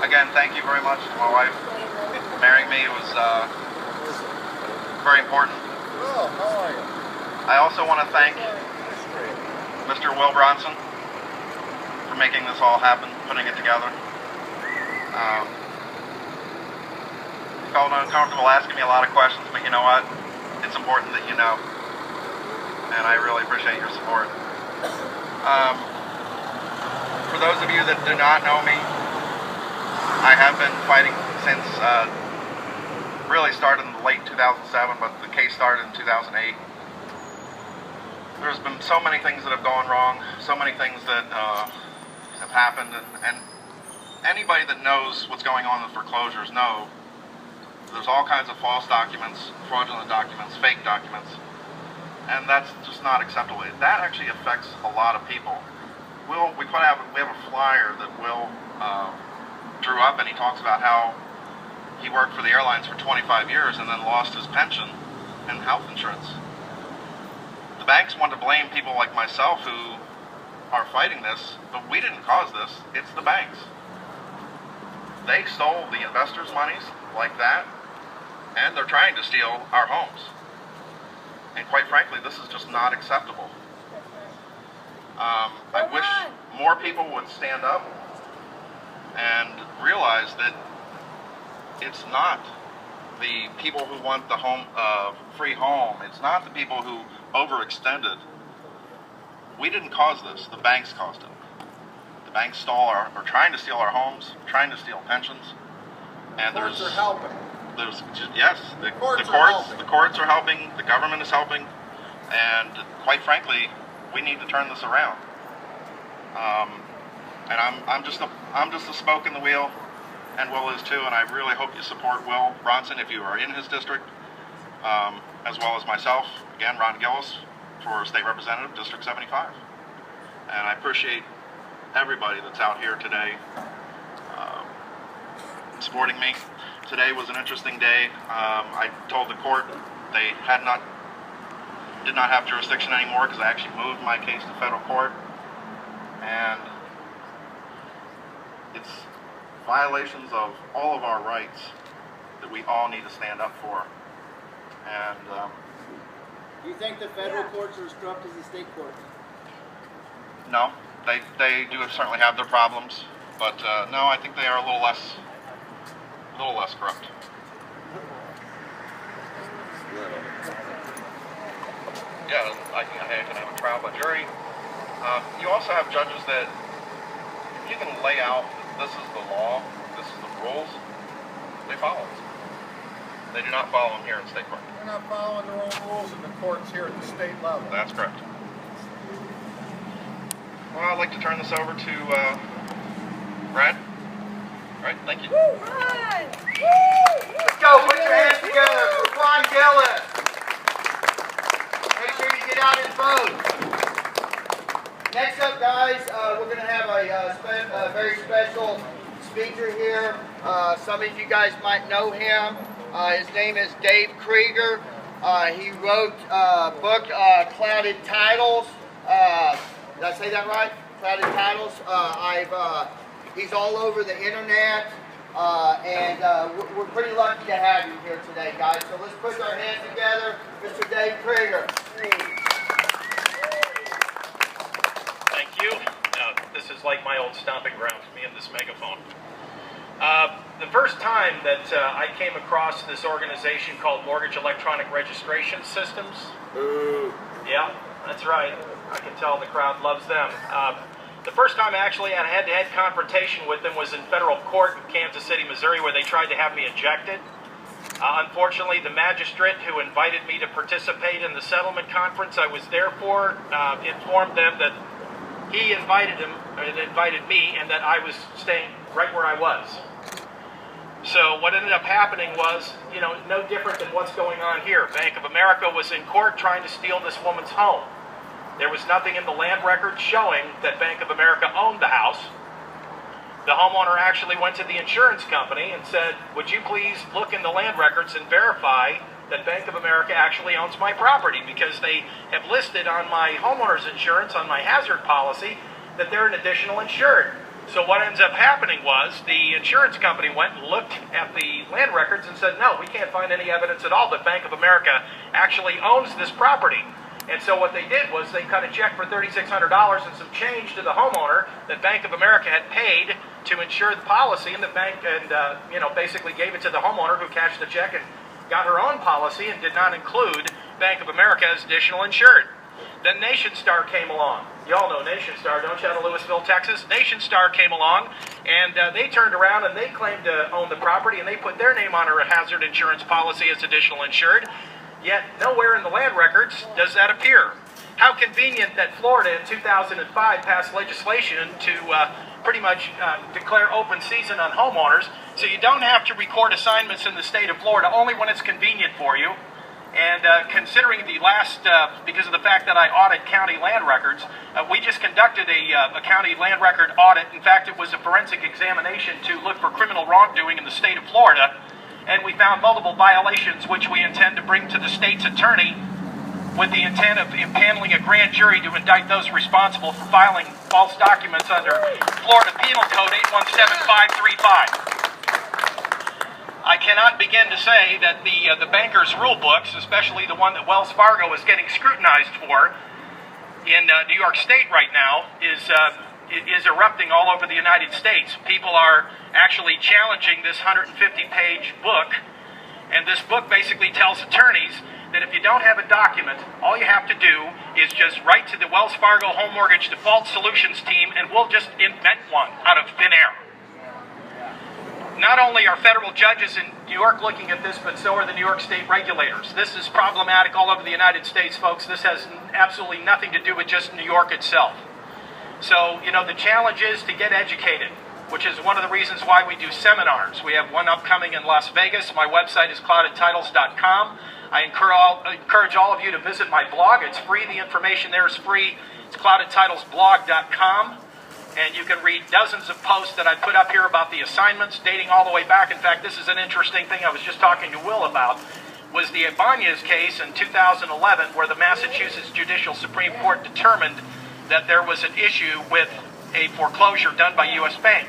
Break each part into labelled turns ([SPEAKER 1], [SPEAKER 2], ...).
[SPEAKER 1] again, thank you very much to my wife. Marrying me was very important.
[SPEAKER 2] Oh, how are you?
[SPEAKER 1] I also want to thank Mr. Will Bronson for making this all happen, putting it together. Felt uncomfortable asking me a lot of questions, but you know what? It's important that you know, and I really appreciate your support. For those of you that do not know me, I have been fighting since really started in late 2007, but the case started in 2008. There's been so many things that have gone wrong, so many things that have happened, and anybody that knows what's going on with foreclosures know there's all kinds of false documents, fraudulent documents, fake documents, and that's just not acceptable. That actually affects a lot of people. We have a flyer that Will drew up, and he talks about how he worked for the airlines for 25 years and then lost his pension and health insurance. The banks want to blame people like myself who are fighting this, but we didn't cause this. It's the banks. They stole the investors' monies like that, and they're trying to steal our homes. And quite frankly, this is just not acceptable. I wish more people would stand up and realize that it's not the people who want the home, free home. It's not the people who overextended. We didn't cause this. The banks caused it. The banks are trying to steal our homes, trying to steal pensions. And
[SPEAKER 2] the courts are helping.
[SPEAKER 1] Yes, the courts are helping. The government is helping, and quite frankly, we need to turn this around. And I'm just a spoke in the wheel, and Will is too. And I really hope you support Will Bronson if you are in his district, as well as myself. Again, Ron Gillis for State Representative, District 75. And I appreciate everybody that's out here today supporting me. Today was an interesting day. I told the court they did not have jurisdiction anymore because I actually moved my case to federal court, and it's violations of all of our rights that we all need to stand up for. And
[SPEAKER 3] do you think the federal courts are as corrupt as the state courts?
[SPEAKER 1] No, they do certainly have their problems, but no, I think they are a little less corrupt. Yeah, I can have a trial by jury. You also have judges that, if you can lay out that this is the law, this is the rules, they follow it. They do not follow them here in state court.
[SPEAKER 2] They're not following their own rules in the courts here at the state level.
[SPEAKER 1] That's correct. Well, I'd like to turn this over to Brad. All right, thank you.
[SPEAKER 3] Woo! Let's go, put your hands together for Ron Gillis. Make sure you get out and vote. Next up, guys, we're going to have a very special speaker here. Some of you guys might know him. His name is Dave Krieger. He wrote a book, Clouded Titles. Did I say that right? Clouded Titles. He's all over the internet, and we're pretty lucky to have you here today, guys. So let's put our hands together, Mr. Dave Krieger.
[SPEAKER 4] Thank you. This is like my old stomping grounds, me and this megaphone. The first time that I came across this organization called Mortgage Electronic Registration Systems.
[SPEAKER 3] Ooh.
[SPEAKER 4] Yeah, that's right. I can tell the crowd loves them. The first time I actually had a head-to-head confrontation with them was in federal court in Kansas City, Missouri, where they tried to have me ejected. Unfortunately, the magistrate who invited me to participate in the settlement conference I was there for informed them that he invited me, and that I was staying right where I was. So what ended up happening was, no different than what's going on here. Bank of America was in court trying to steal this woman's home. There was nothing in the land records showing that Bank of America owned the house. The homeowner actually went to the insurance company and said, would you please look in the land records and verify that Bank of America actually owns my property, because they have listed on my homeowner's insurance, on my hazard policy, that they're an additional insured. So what ends up happening was the insurance company went and looked at the land records and said, no, we can't find any evidence at all that Bank of America actually owns this property. And so what they did was they cut a check for $3,600 and some change to the homeowner that Bank of America had paid to insure the policy, and the bank basically gave it to the homeowner, who cashed the check and got her own policy and did not include Bank of America as additional insured. Then Nation Star came along. You all know Nation Star, don't you, out of Lewisville, Texas? Nation Star came along, and they turned around and they claimed to own the property, and they put their name on a hazard insurance policy as additional insured. Yet nowhere in the land records does that appear. How convenient that Florida in 2005 passed legislation to pretty much declare open season on homeowners, so you don't have to record assignments in the state of Florida, only when it's convenient for you. And considering the last, because of the fact that I audit county land records, we just conducted a county land record audit. In fact, it was a forensic examination to look for criminal wrongdoing in the state of Florida. And we found multiple violations which we intend to bring to the state's attorney with the intent of impaneling a grand jury to indict those responsible for filing false documents under Florida Penal Code 817535. I cannot begin to say that the bankers' rule books, especially the one that Wells Fargo is getting scrutinized for in New York State right now, is erupting all over the United States. People are actually challenging this 150-page book, and this book basically tells attorneys that if you don't have a document, all you have to do is just write to the Wells Fargo Home Mortgage Default Solutions team, and we'll just invent one out of thin air. Not only are federal judges in New York looking at this, but so are the New York State regulators. This is problematic all over the United States, folks. This has absolutely nothing to do with just New York itself. So, you know, the challenge is to get educated, which is one of the reasons why we do seminars. We have one upcoming in Las Vegas. My website is cloudedtitles.com. I encourage all of you to visit my blog. It's free. The information there is free. It's cloudedtitlesblog.com. And you can read dozens of posts that I put up here about the assignments dating all the way back. In fact, this is an interesting thing I was just talking to Will about, was the Ibanez case in 2011, where the Massachusetts Judicial Supreme Court determined that there was an issue with a foreclosure done by U.S. Bank.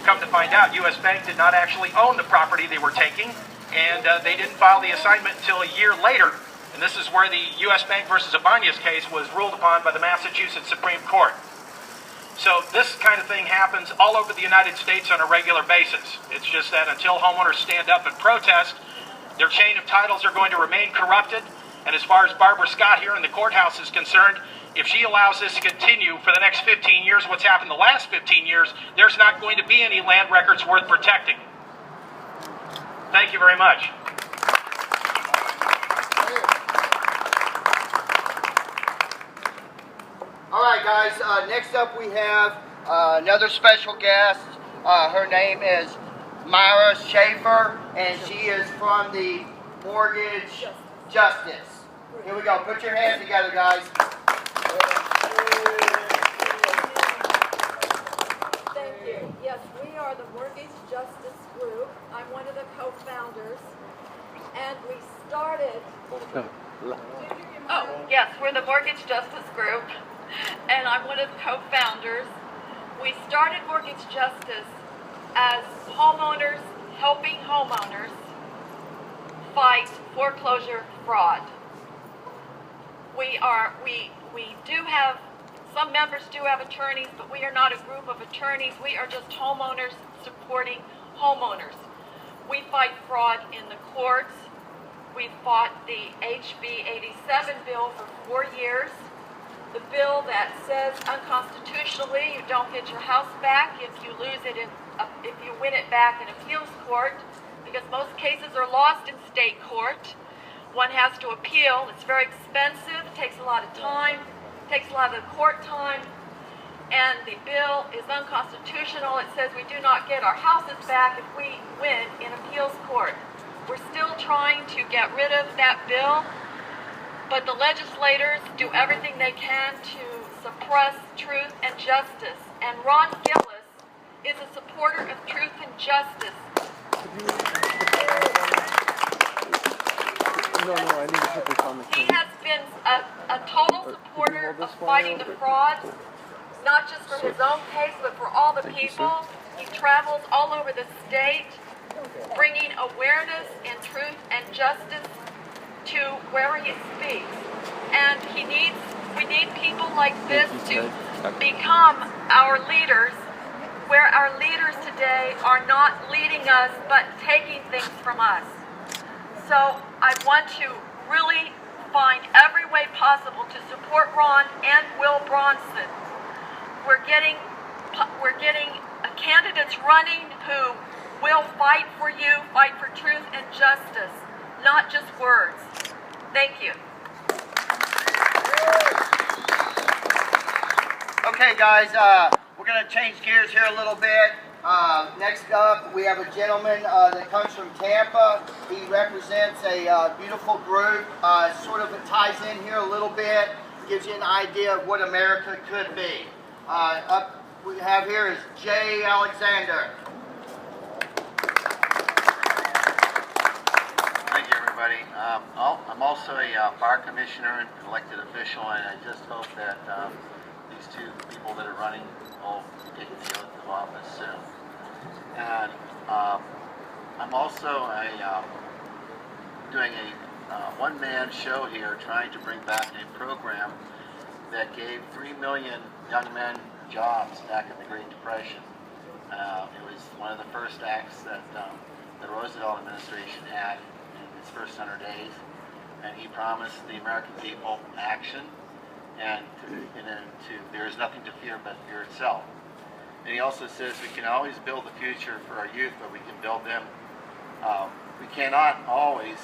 [SPEAKER 4] Come to find out, U.S. Bank did not actually own the property they were taking, and they didn't file the assignment until a year later. And this is where the U.S. Bank versus Ibanez case was ruled upon by the Massachusetts Supreme Court. So this kind of thing happens all over the United States on a regular basis. It's just that until homeowners stand up and protest, their chain of titles are going to remain corrupted. And as far as Barbara Scott here in the courthouse is concerned, if she allows this to continue for the next 15 years, what's happened the last 15 years, there's not going to be any land records worth protecting. Thank you very much.
[SPEAKER 3] All right, guys, next up we have another special guest. Her name is Myra Schaefer, and she is from the Mortgage Justice. Here we go. Put your hands together, guys.
[SPEAKER 5] Thank you. Yes, we are the Mortgage Justice Group. I'm one of the co-founders, and we started...
[SPEAKER 6] Oh, yes, we're the Mortgage Justice Group, and I'm one of the co-founders. We started Mortgage Justice as homeowners helping homeowners fight foreclosure fraud. We do have, some members do have attorneys, but we are not a group of attorneys. We are just homeowners supporting homeowners. We fight fraud in the courts. We fought the HB 87 bill for 4 years. The bill that says unconstitutionally you don't get your house back if you lose it if you win it back in appeals court, because most cases are lost in state court. One has to appeal. It's very expensive. It takes a lot of time. It takes a lot of the court time. And the bill is unconstitutional. It says we do not get our houses back if we win in appeals court. We're still trying to get rid of that bill, but the legislators do everything they can to suppress truth and justice. And Ron Gillis is a supporter of truth and justice. He has been a total supporter of fighting the fraud. not just for his own case, but for all the people. He travels all over the state, bringing awareness and truth and justice to wherever he speaks. And we need people like this to become our leaders, where our leaders today are not leading us, but taking things from us. So I want to really find every way possible to support Ron and Will Bronson. We're getting candidates running who will fight for you, fight for truth and justice, not just words. Thank you.
[SPEAKER 3] Okay, guys, we're going to change gears here a little bit. Next up, we have a gentleman that comes from Tampa. He represents a beautiful group. Sort of ties in here a little bit, gives you an idea of what America could be. Up we have here is Jay Alexander.
[SPEAKER 7] Thank you, everybody. I'm also a bar commissioner and elected official, and I just hope that these two people that are running will be taking the oath of office soon. And I'm also doing a one-man show here, trying to bring back a program that gave 3 million young men jobs back in the Great Depression. It was one of the first acts that the Roosevelt administration had in its first 100 days, and he promised the American people action, and there is nothing to fear but fear itself. And he also says we can always build the future for our youth, but we can build them. We cannot always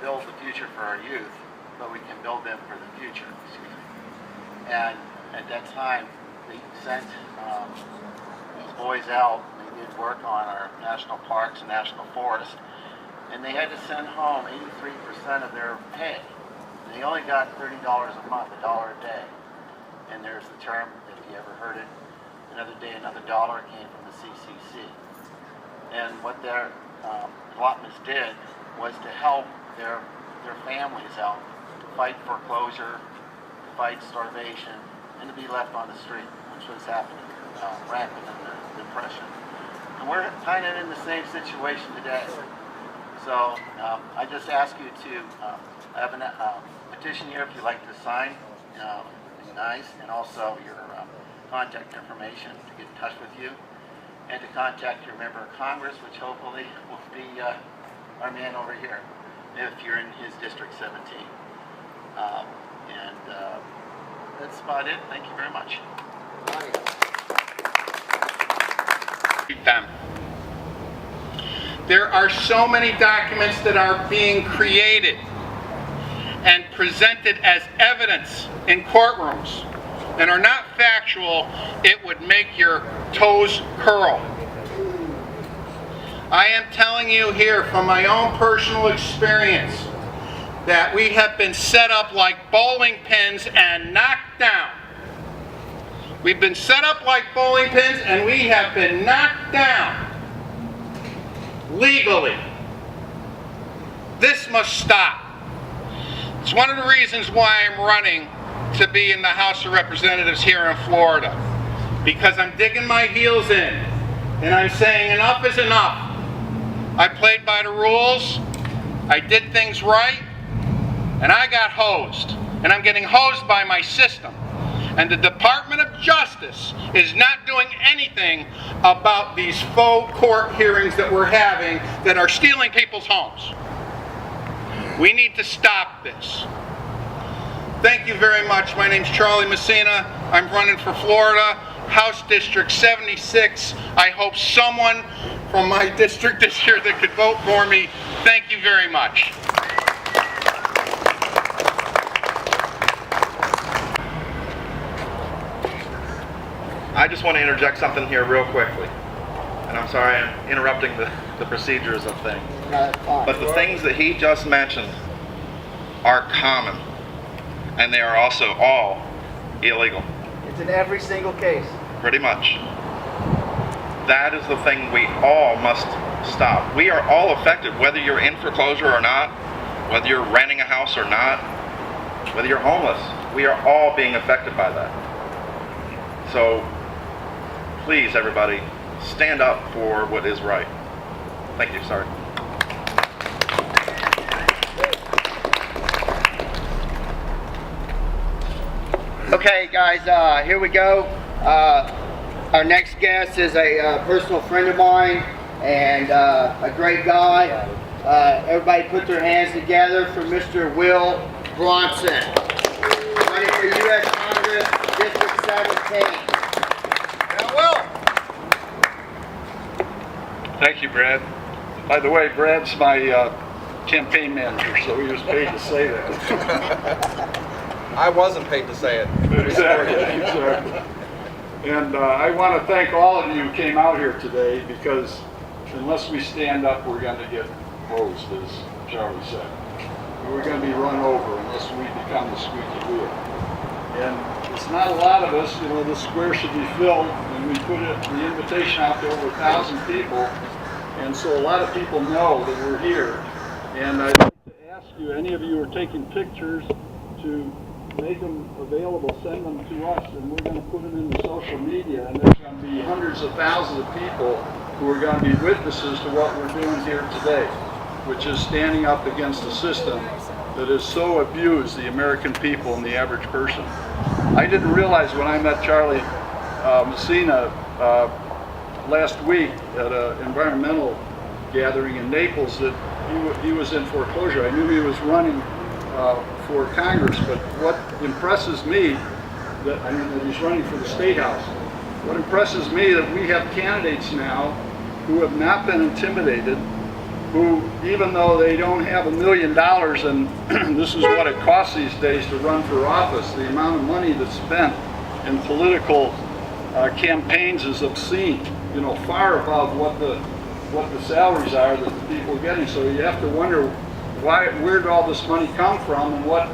[SPEAKER 7] build the future for our youth, but we can build them for the future. And at that time, they sent these boys out. They did work on our national parks and national forests, and they had to send home 83% of their pay. They only got $30 a month, $1 a day. And there's the term, if you ever heard it, another day, another dollar, came from the CCC. And what their allotments did was to help their families out, to fight foreclosure, to fight starvation, and to be left on the street, which was happening rampant in the Depression. And we're kind of in the same situation today. So I just ask you to have a petition here if you'd like to sign. It'd be nice, and also your contact information to get in touch with you, and to contact your member of Congress, which hopefully will be our man over here, if you're in his District 17. That's about it. Thank you very much.
[SPEAKER 8] There are so many documents that are being created and presented as evidence in courtrooms and are not factual, it would make your toes curl. I am telling you here from my own personal experience that we have been set up like bowling pins and knocked down. We've been set up like bowling pins and we have been knocked down legally. This must stop. It's one of the reasons why I'm running to be in the House of Representatives here in Florida, because I'm digging my heels in and I'm saying enough is enough. I played by the rules, I did things right, and I got hosed. And I'm getting hosed by my system. And the Department of Justice is not doing anything about these faux court hearings that we're having that are stealing people's homes. We need to stop this. Thank you very much. My name's Charlie Messina. I'm running for Florida, House District 76. I hope someone from my district this year that could vote for me. Thank you very much.
[SPEAKER 1] I just want to interject something here real quickly. And I'm sorry I'm interrupting the procedures of things.
[SPEAKER 3] No, that's fine.
[SPEAKER 1] But the things that he just mentioned are common. And they are also all illegal.
[SPEAKER 3] It's in every single case.
[SPEAKER 1] Pretty much. That is the thing we all must stop. We are all affected, whether you're in foreclosure or not, whether you're renting a house or not, whether you're homeless. We are all being affected by that. So please, everybody, stand up for what is right. Thank you. Sorry.
[SPEAKER 3] Okay, guys, here we go. Our next guest is a personal friend of mine and a great guy. Everybody put their hands together for Mr. Will Bronson, running for U.S. Congress, District 17.
[SPEAKER 2] Yeah, Will.
[SPEAKER 9] Thank you, Brad. By the way, Brad's my campaign manager, so he was paid to say that.
[SPEAKER 2] I wasn't paid to say it.
[SPEAKER 9] Exactly. And I want to thank all of you who came out here today, because unless we stand up, we're going to get hosed, as Charlie said. We're going to be run over unless we become the squeaky wheel. And it's not a lot of us, you know, the square should be filled, and we put the invitation out to over 1,000 people. And so a lot of people know that we're here. And I'd like to ask you, any of you who are taking pictures, to make them available, send them to us, and we're going to put them into social media, and there's going to be hundreds of thousands of people who are going to be witnesses to what we're doing here today, which is standing up against a system that has so abused the American people and the average person. I didn't realize when I met Charlie Messina last week at an environmental gathering in Naples that he was in foreclosure. I knew he was running for Congress, but what impresses me, that he's running for the State House. What impresses me that we have candidates now who have not been intimidated, who, even though they don't have $1 million, and this is what it costs these days to run for office, the amount of money that's spent in political campaigns is obscene, you know, far above what the salaries are that the people are getting. So you have to wonder, where did all this money come from, and what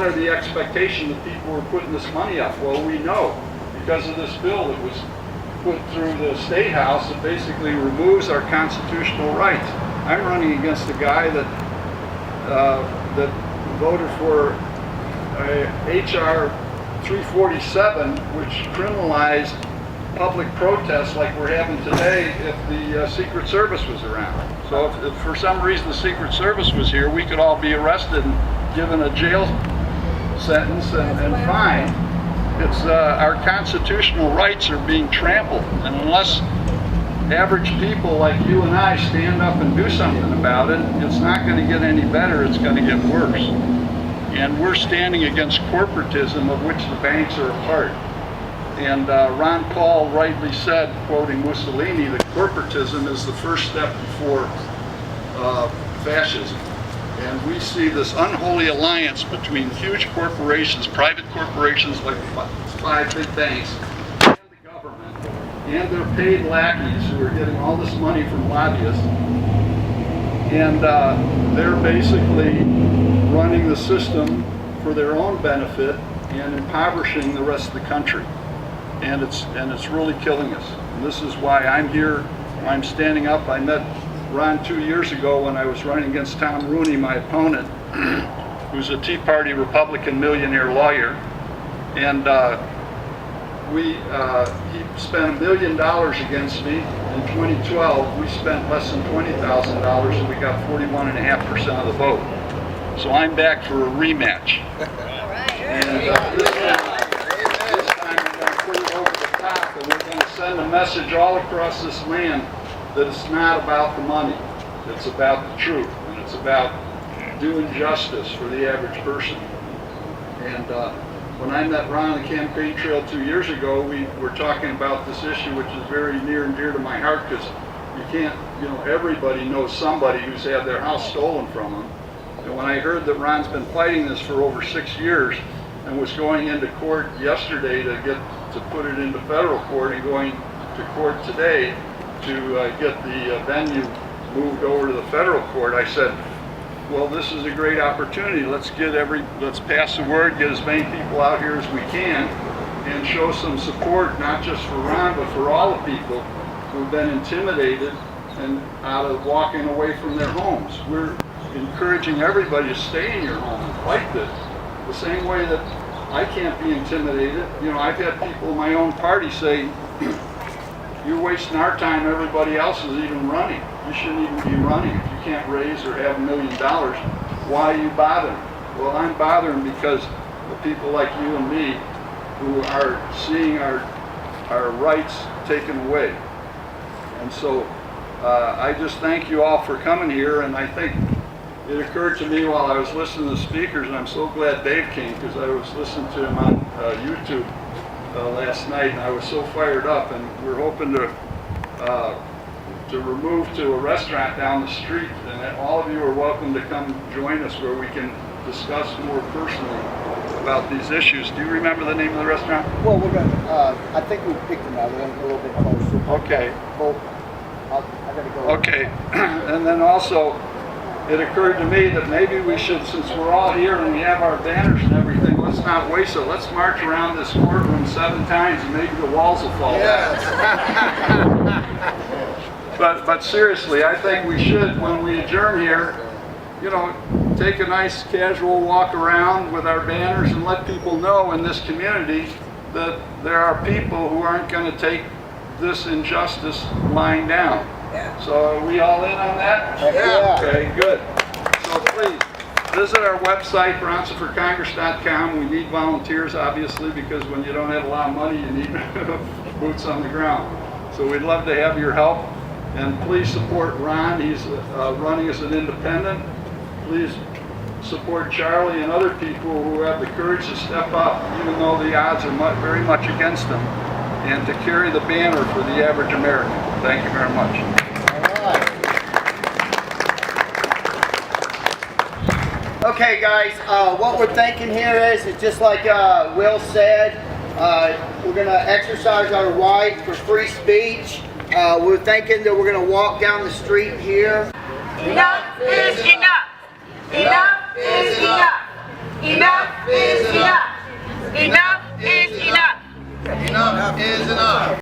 [SPEAKER 9] are the expectations that people were putting this money up? Well, we know because of this bill that was put through the State House that basically removes our constitutional rights. I'm running against a guy that voted for H.R. 347, which criminalized public protests like we're having today if the Secret Service was around. So if for some reason the Secret Service was here, we could all be arrested and given a jail sentence and fined. It's our constitutional rights are being trampled, and unless average people like you and I stand up and do something about it, it's not going to get any better, it's going to get worse. And we're standing against corporatism, of which the banks are a part. And Ron Paul rightly said, quoting Mussolini, that corporatism is the first step before fascism. And we see this unholy alliance between huge corporations, private corporations like the 5 big banks, and the government, and their paid lackeys who are getting all this money from lobbyists. And they're basically running the system for their own benefit and impoverishing the rest of the country. And it's really killing us. And this is why I'm here. I'm standing up. I met Ron 2 years ago when I was running against Tom Rooney, my opponent, who's a Tea Party Republican millionaire lawyer. And he spent $1 million against me. In 2012, we spent less than $20,000 and we got 41.5% of the vote. So I'm back for a rematch. And this time I'm going to put it over the top, and we're going to send a message all across this land that it's not about the money. It's about the truth, and it's about doing justice for the average person. And when I met Ron on the campaign trail 2 years ago, we were talking about this issue, which is very near and dear to my heart, because you can't, you know, everybody knows somebody who's had their house stolen from them. And when I heard that Ron's been fighting this for over 6 years and was going into court yesterday to put it into federal court and going to court today to get the venue moved over to the federal court, I said, well, this is a great opportunity. Let's pass the word, get as many people out here as we can, and show some support, not just for Ron, but for all the people who've been intimidated and out of walking away from their homes. We're encouraging everybody to stay in your home and fight this. The same way that I can't be intimidated. You know, I've had people in my own party say, you're wasting our time, everybody else is even running. You shouldn't even be running if you can't raise or have $1 million. Why are you bothering? Well, I'm bothering because of people like you and me who are seeing our rights taken away. And so I just thank you all for coming here, and I think it occurred to me while I was listening to the speakers, and I'm so glad Dave came because I was listening to him on YouTube last night, and I was so fired up, and we're hoping to remove to a restaurant down the street, and all of you are welcome to come join us where we can discuss more personally about these issues. Do you remember the name of the restaurant?
[SPEAKER 3] Well, we're going to, I think we picked another one a little bit closer.
[SPEAKER 9] Okay.
[SPEAKER 3] Well, I got to go.
[SPEAKER 9] Okay. And then also, it occurred to me that maybe we should, since we're all here and we have our banners and everything, let's not waste it. Let's march around this courtroom 7 times and maybe the walls will fall down. But seriously, I think we should, when we adjourn here, you know, take a nice casual walk around with our banners and let people know in this community that there are people who aren't going to take this injustice lying down. Yeah. So are we all in on that?
[SPEAKER 3] Yeah.
[SPEAKER 9] Okay, good. So please, visit our website, BronsonForCongress.com. We need volunteers, obviously, because when you don't have a lot of money, you need boots on the ground. So we'd love to have your help. And please support Ron. He's running as an independent. Please support Charlie and other people who have the courage to step up, even though the odds are very much against them, and to carry the banner for the average American. Thank you very much.
[SPEAKER 3] Okay, guys, what we're thinking here is just like Will said, we're going to exercise our right for free speech. We're thinking that we're going to walk down the street here.
[SPEAKER 6] Enough is enough. Enough is enough. Enough is enough. Enough is enough.
[SPEAKER 2] Enough is enough.